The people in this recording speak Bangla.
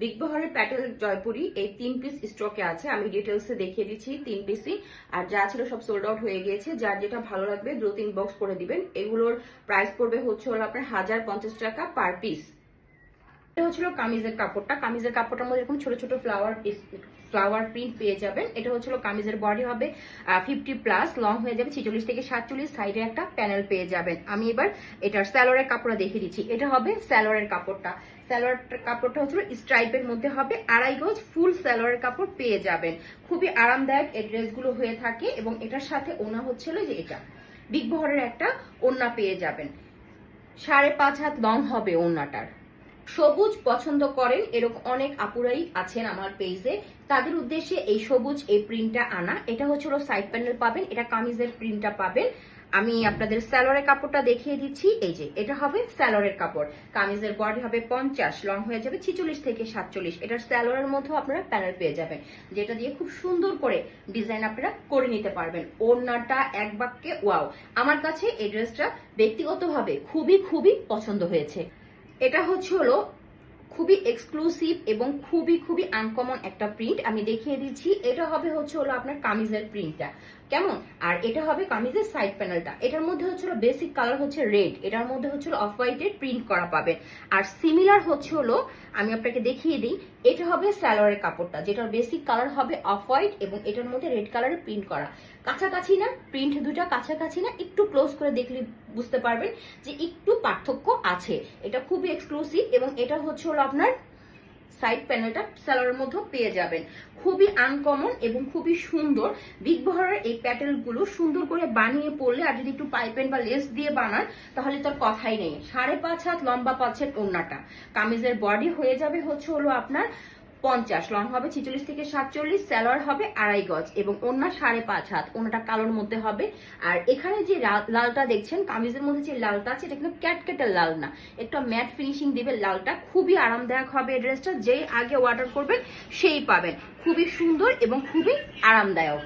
বিগ বহরের প্যাটেল জয়পুরি এই 3 পিস স্টকে আছে। আমি ডিটেলসে দেখিয়ে দিচ্ছি 3 পিসই। আর যা ছিল সব সোল্ড আউট হয়ে গিয়েছে। যার যেটা ভালো লাগবে দ্রুত ইনবক্স করে দিবেন। এগুলোর প্রাইস পড়বে হচ্ছে হলো আপনার 1050 টাকা পার পিস। এটা হচ্ছিল কামিজের কাপড়টা। কামিজের কাপড়টার মধ্যে এরকম ছোট ছোট ফ্লাওয়ার প্রিন্ট পেয়ে যাবেন। এটা হচ্ছিল কামিজের বডি হবে 50+, লং হয়ে যাবে 46 থেকে 47, সাইডে একটা প্যানেল পেয়ে যাবেন। আমি এবার এটার স্যালোয়ারের কাপড়টা দেখিয়ে দিচ্ছি। এটা হবে স্যালোয়ারের কাপড়টা। স্যালোয়ার কাপড়টা হচ্ছিল স্ট্রাইপের মধ্যে হবে, 2.5 গজ ফুল স্যালোয়ারের কাপড় পেয়ে যাবেন। খুবই আরামদায়ক এই ড্রেসগুলো হয়ে থাকে এবং এটার সাথে ওড়না হচ্ছিল যে এটা বিগ বহরের একটা ওড়না পেয়ে যাবেন। 5.5 হাত লং হবে ওড়নাটার। সবুজ পছন্দ করেন এরকম অনেক আপুরাই আছেন আমার পেজে, তাদের উদ্দেশ্যে এই সবুজ এই প্রিন্টটা আনা। এটা হচ্ছে সাইড প্যানেল পাবেন, এটা কামিজের প্রিন্টটা পাবেন। আমি আপনাদের স্যালোয়ারের কাপড়টা দেখিয়ে দিচ্ছি। এই যে এটা হবে স্যালোয়ারের কাপড়। কামিজের বডি হবে 50, লং হয়ে যাবে 46 থেকে 47। এটার স্যালোয়ারের মধ্যেও আপনারা প্যানেল পেয়ে যাবেন, যেটা দিয়ে খুব সুন্দর করে ডিজাইন আপনারা করে নিতে পারবেন। ওড়নাটা এক বাক্যে ওয়াও। আমার কাছে এই ড্রেসটা ব্যক্তিগতভাবে খুবই খুবই পছন্দ হয়েছে। এটা হচ্ছে হলো খুবই এক্সক্লুসিভ এবং খুবই খুবই আনকমন একটা প্রিন্ট। আমি দেখিয়ে দিচ্ছি। এটা হবে হচ্ছে হলো আপনার কামিজের প্রিন্টটা কেমন, আর এটা হবে কামিজের সাইড প্যানেলটা। এটার মধ্যে হচ্ছে হলো বেসিক কালার হচ্ছে রেড, এটার মধ্যে হচ্ছে হলো অফ হোয়াইটের প্রিন্ট করা পাবেন। আর সিমিলার হচ্ছে হলো আমি আপনাকে দেখিয়ে দিই, এটা হবে স্যালোয়ারের কাপড়টা, যেটার বেসিক কালার হবে অফ হোয়াইট এবং এটার মধ্যে রেড কালারের প্রিন্ট করা। কাছাকাছি না, প্রিন্ট দুটা কাছাকাছি না, একটু ক্লোজ করে দেখলে বুঝতে পারবেন যে একটু পার্থক্য আছে। এটা খুবই এক্সক্লুসিভ এবং এটা হচ্ছে হলো আপনার সাইড প্যানেলটা স্যালোয়ারের মধ্যে পেয়ে যাবেন। খুবই আনকমন এবং খুবই সুন্দর। বিগ বহরের এই প্যাটেলগুলো সুন্দর করে বানিয়ে পড়লে আর যদি একটু পাইপেন বা লেস দিয়ে বানান তাহলে তার কথাই নেই। 5.5 হাত লম্বা পাচ্ছেন ওড়নাটা। কামিজের বডি হয়ে যাবে হচ্ছে হলো আপনার 50, লং হবে 46 থেকে 47, স্যালোয়ার হবে 2.5 গজ এবং ওড়না 5.5 হাত। ওড়নাটা কালোর মধ্যে হবে। আর এখানে যে লালটা দেখছেন কামিজের মধ্যে যে লালটা আছে, এটা কিন্তু ক্যাটকেটের লাল না, একটা ম্যাট ফিনিশিং দিবে লালটা। খুবই আরামদায়ক হবে এই ড্রেসটা, যেই আগে অর্ডার করবেন সেই পাবেন। খুবই সুন্দর এবং খুবই আরামদায়ক।